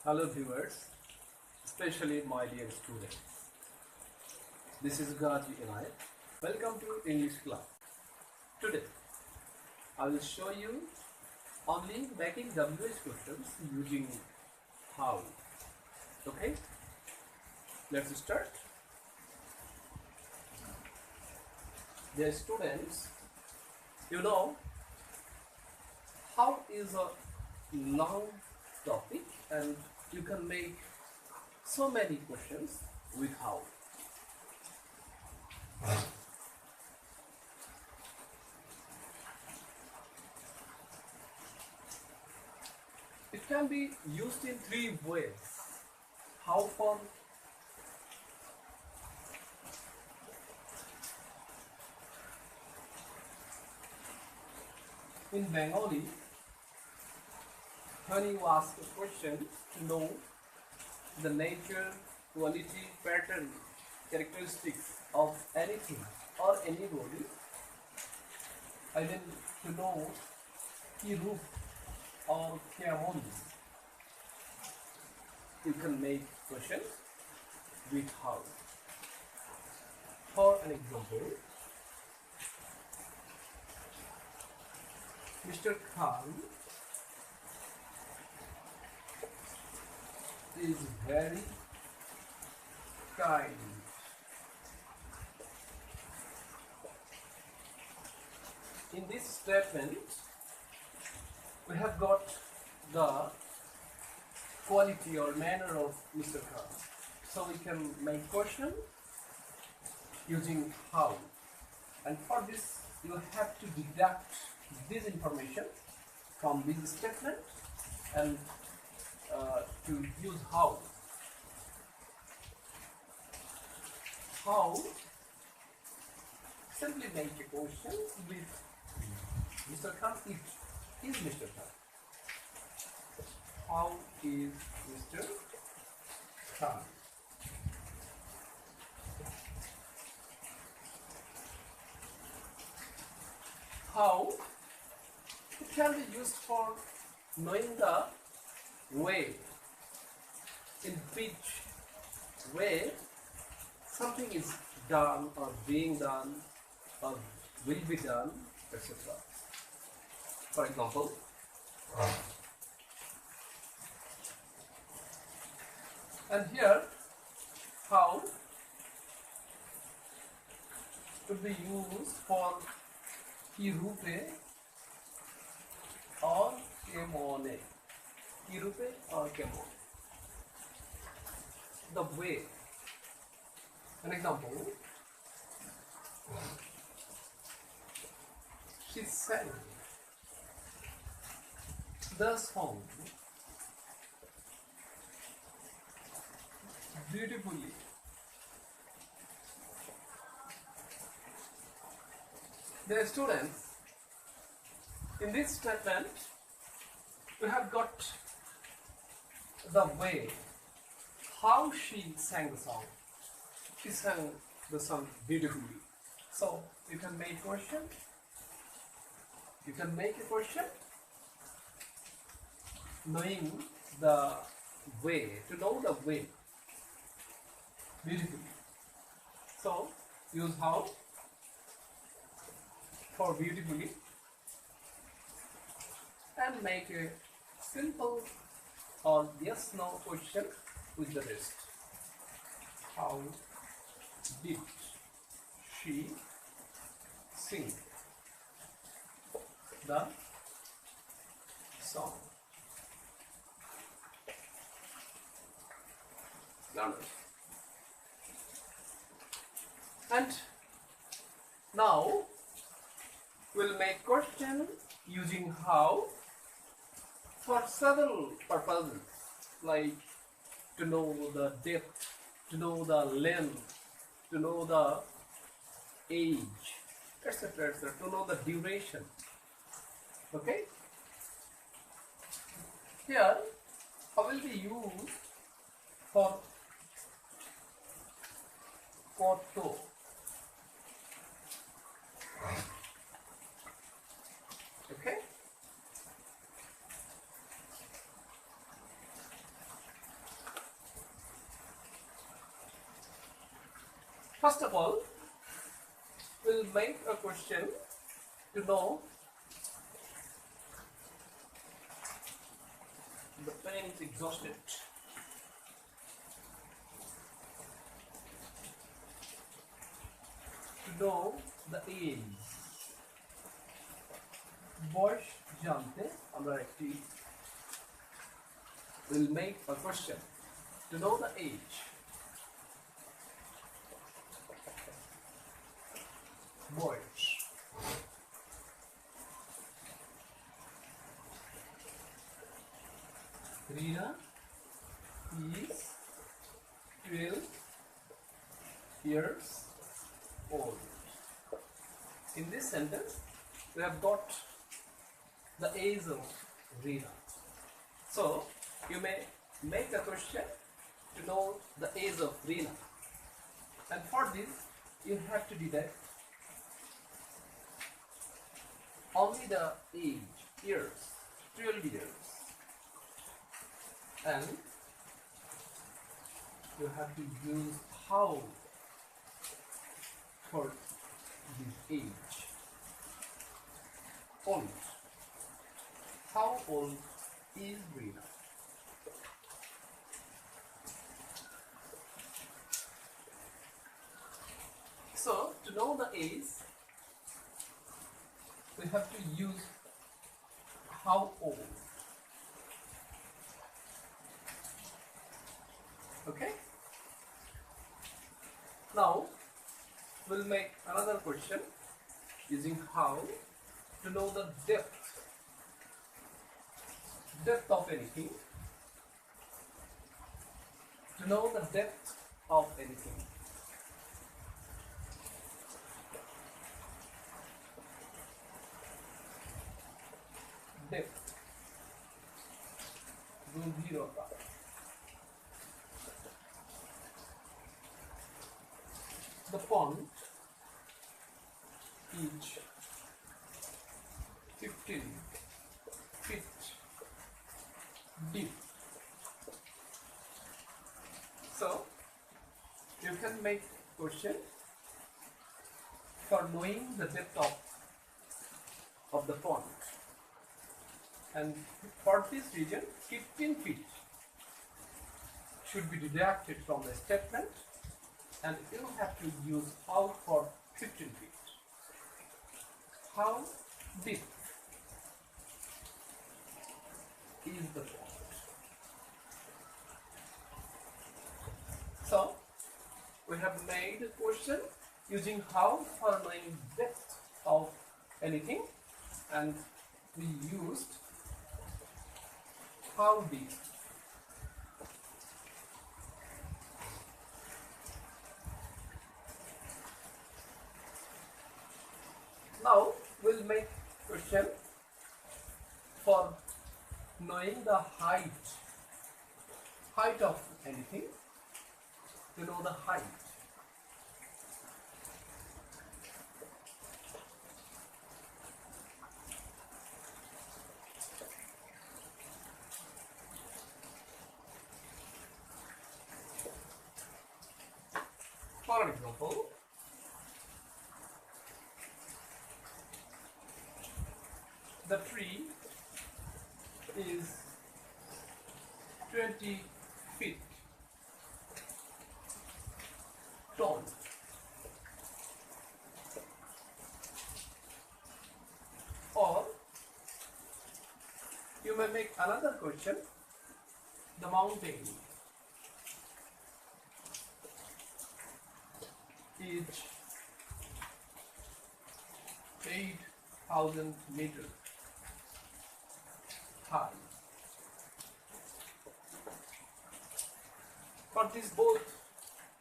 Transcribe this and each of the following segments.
Hello viewers, especially my dear students. This is Gaji Inayat. Welcome to English class. Today I will show you only making WH questions using how. Okay, let's start. Dear students, you know how is a long topic and you can make so many questions with how. It can be used in three ways. How fun, in Bengali, when you ask a question to know the nature, quality, pattern, characteristics of anything or anybody, I mean to know ki roop or kemon, you can make questions with how. For an example, Mr. Khan is very kind. In this statement, we have got the quality or manner of Mr. Khan. So we can make question using how. And for this, you have to deduct this information from this statement and to use how. How, simply make a question with Mr. Khan. Is Mr. Khan. How is Mr. Khan? How, it can be used for knowing the way, in which way something is done or being done or will be done, etc. For example, and here how could be used for ki rupe or kemone. Ki rupe or kemone. The way. An example, she sang the song beautifully. Dear students, in this statement, we have got the way, how she sang the song. She sang the song beautifully. So you can make question. You can make a question knowing the way, to know the way beautifully. So use how for beautifully and make a simple or yes no question with the rest. How did she sing the song? Learners. And now we'll make question using how for several purposes, like to know the depth, to know the length, to know the age, etc., etc., to know the duration. Okay? Here, how will be used for koto. Okay? First of all, we'll make a question to know the pen is exhausted. To know the age. বয়স জানতে আমরা একটি will make a question to know the age. বয়স Rina is 12 years old. In this sentence, we have got the age of Rina. So, you may make a question to know the age of Rina. And for this, you have to deduct only the age, years, 12 years. And you have to use how for this age. Old. How old is Rina? So, to know the age, we have to use how old. Okay? Now, we'll make another question using how to know the depth of anything. To know the depth of anything. Depth. গভীরতা. The pond is 15 feet deep. So, you can make question for knowing the depth of the pond. And for this region, 15 feet should be deducted from the statement, and you have to use how for 15 feet. How deep is the pond? So, we have made a question using how for knowing depth of anything, and we used how deep. Now we'll make question for knowing the height of anything. To know the height. For example, the tree is 20 feet tall. Or you may make another question, the mountain is 8,000 meters high. For these both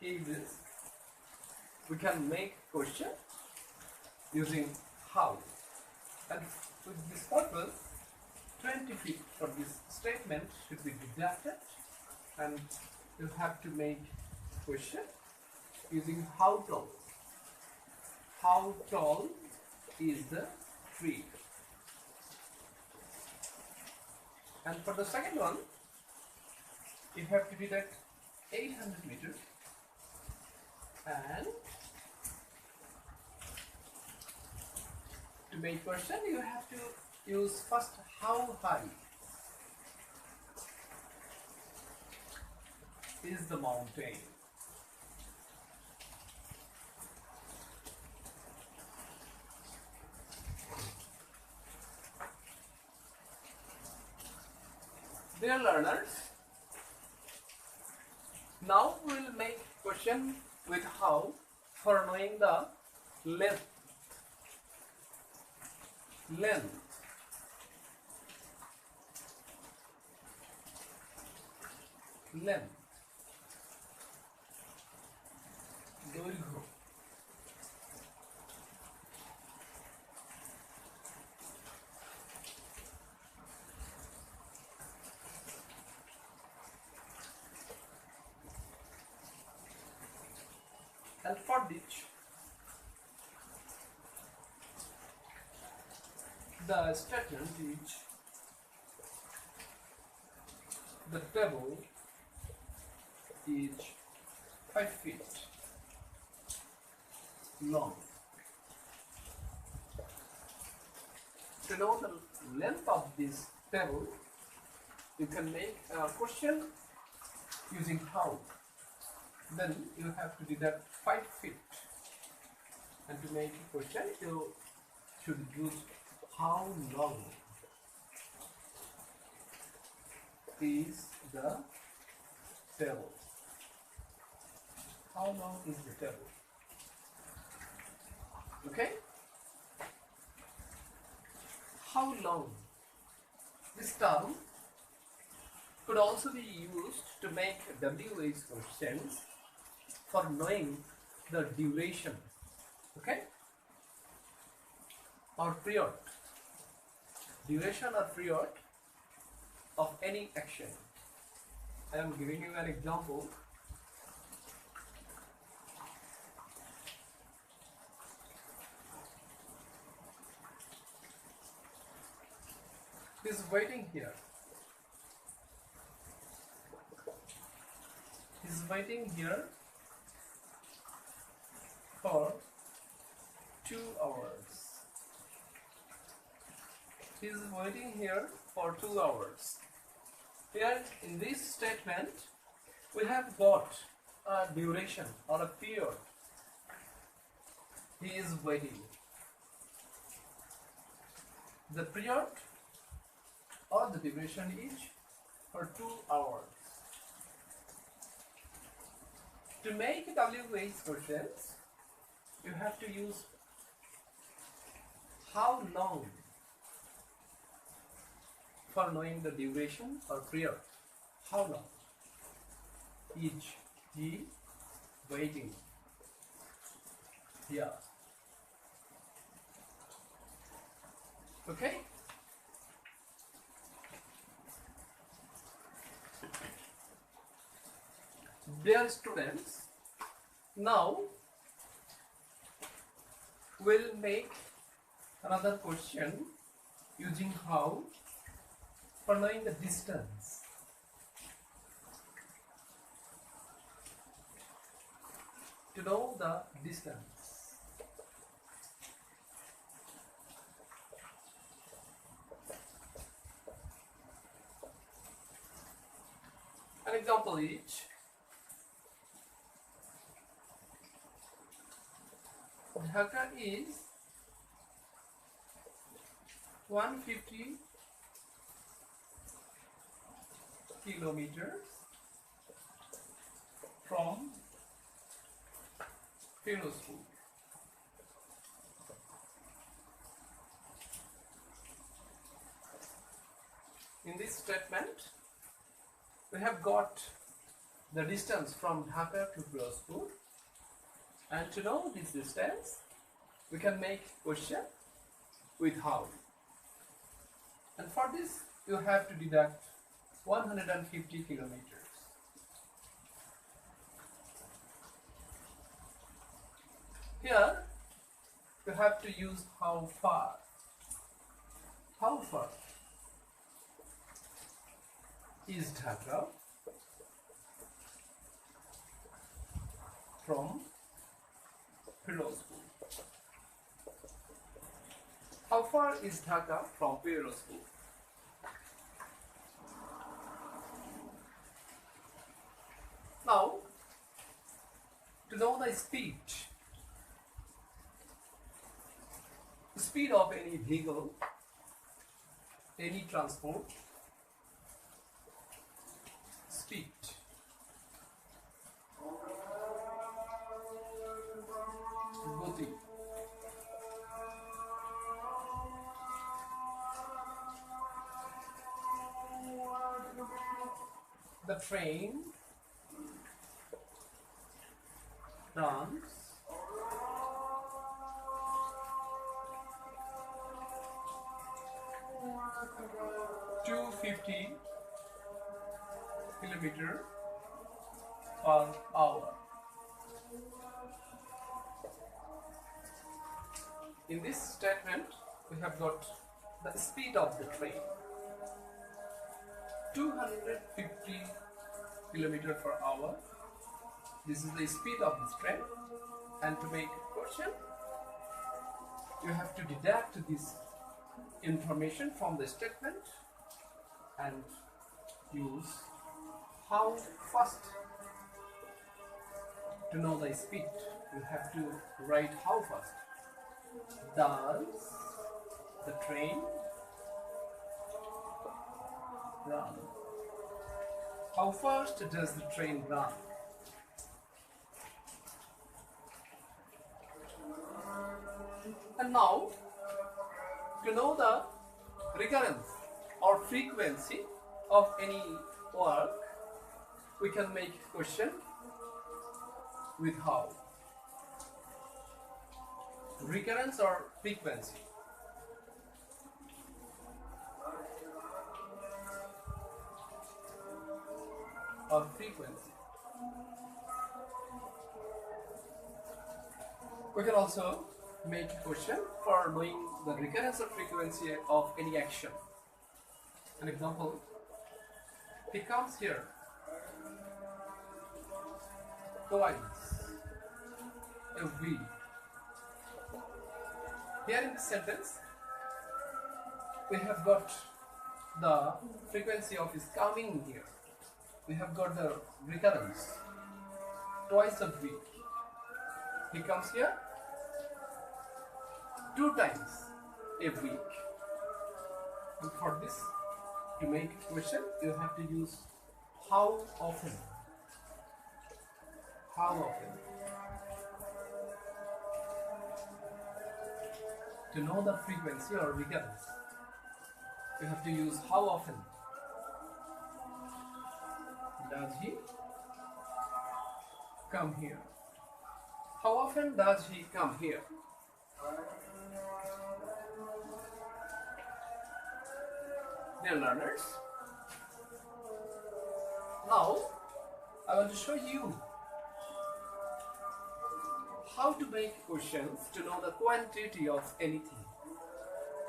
cases, we can make question using how. And with this purpose, 20 feet for this statement should be deducted, and you have to make question using how tall. How tall is the tree? And for the second one, you have to deduct 800 meters, And to make question, you have to use first how high is the mountain. Dear learners, now we will make question with how for knowing the length. Length. দৈর্ঘ্য। And for which the statement is the table is 5 feet long. To know the length of this table, you can make a question using how. Then you have to deduct 5 feet. And to make a question, you should use how long is the table. How long is the table? Okay? How long? This term could also be used to make WH questions for knowing the duration. Okay? Or period. Duration or period of any action. I am giving you an example. He is waiting here. He is waiting here for 2 hours. He is waiting here for 2 hours. Here in this statement, we have got a duration or a period. He is waiting. The period or the duration is for 2 hours. To make WH questions, you have to use how long for knowing the duration or period. How long is he waiting here? Okay? Dear students, now we'll make another question using how for knowing the distance. To know the distance. An example is Dhaka is 150 kilometers from Firozpur. In this statement, we have got the distance from Dhaka to Firozpur, and to know this distance, we can make question with how. And for this, you have to deduct 150 kilometers. Here, you have to use how far. How far is Dhaka from Firozpur. How far is Dhaka from Firozpur? Now, to know the speed of any vehicle, any transport, speed. Gati. The train runs 250 kilometer per hour. In this statement, we have got the speed of the train 250 kilometer per hour. This is the speed of this train, and to make a question, you have to deduct this information from the statement and use how fast. To know the speed, you have to write how fast. Does the train run? How fast does the train run? And now, to know the recurrence or frequency of any work, we can make a question with how. Recurrence or frequency. Or frequency. We can also make a question for knowing the recurrence or frequency of any action. An example, he comes here twice a week. Here in this sentence, we have got the frequency of his coming here. We have got the recurrence twice a week. He comes here 2 times a week. And for this, to make a question, you have to use how often. How often. To know the frequency or recurrence, you have to use how often. Does he come here? How often does he come here? Dear learners, now I want to show you how to make questions to know the quantity of anything.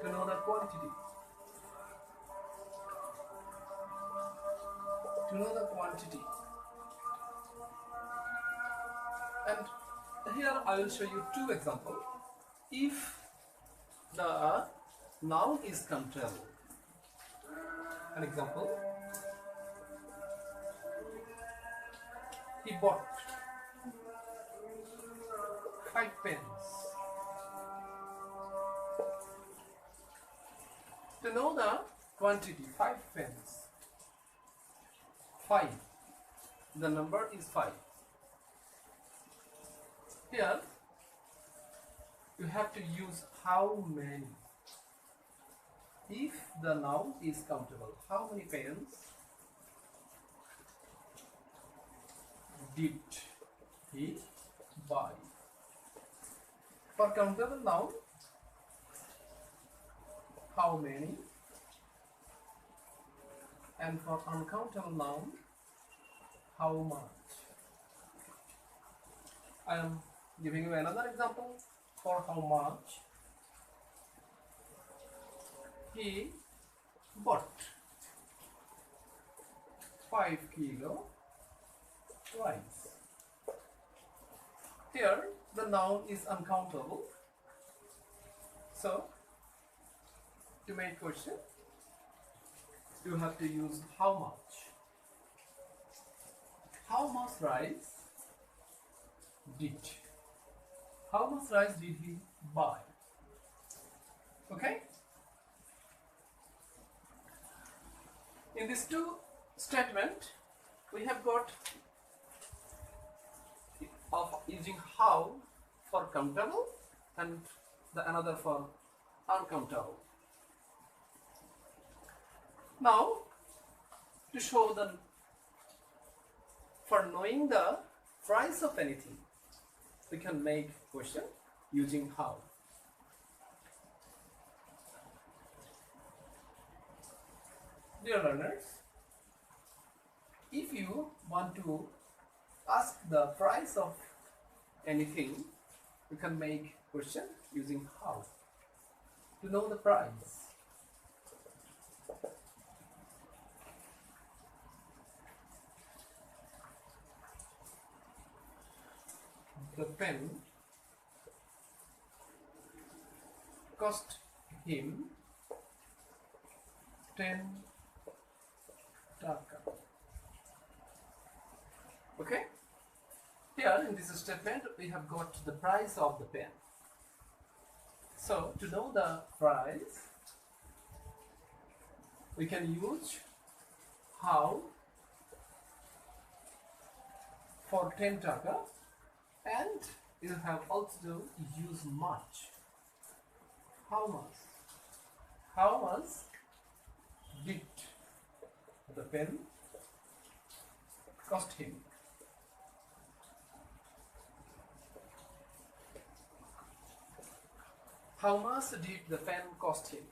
To know the quantity. To know the quantity. And here I will show you 2 examples. If the noun is countable. An example, he bought 5 pens. To know the quantity, 5 pens. 5. The number is 5. Here, you have to use how many. If the noun is countable, how many pens did he buy? For countable noun, how many? And for uncountable noun, how much? I am giving you another example for how much. He bought 5 kilo rice. Here the noun is uncountable. So to make question, you have to use how much. How much rice did? How much rice did he buy? Okay? In these two statements, we have got of using how for countable and the another for uncountable. Now, to show the for knowing the price of anything, we can make question using how. Dear learners, if you want to ask the price of anything, you can make question using how. To know the price. The pen cost him 10 taka. Okay? Here in this statement we have got the price of the pen. So to know the price, we can use how for 10 taka, and you have also use much. How much? How much did the pen cost him? How much did the pen cost him?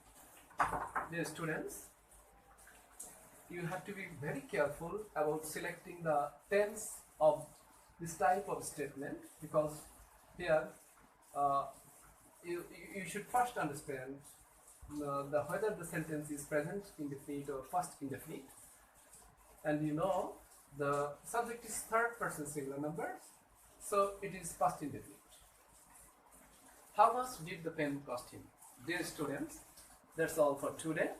Dear students, you have to be very careful about selecting the tense of this type of statement, because here you should first understand whether the sentence is present indefinite or first indefinite, and you know the subject is third person singular numbers, so it is first indefinite. How much did the pen cost him? Dear students, that's all for today,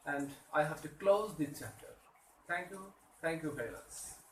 and I have to close this chapter. Thank you very much.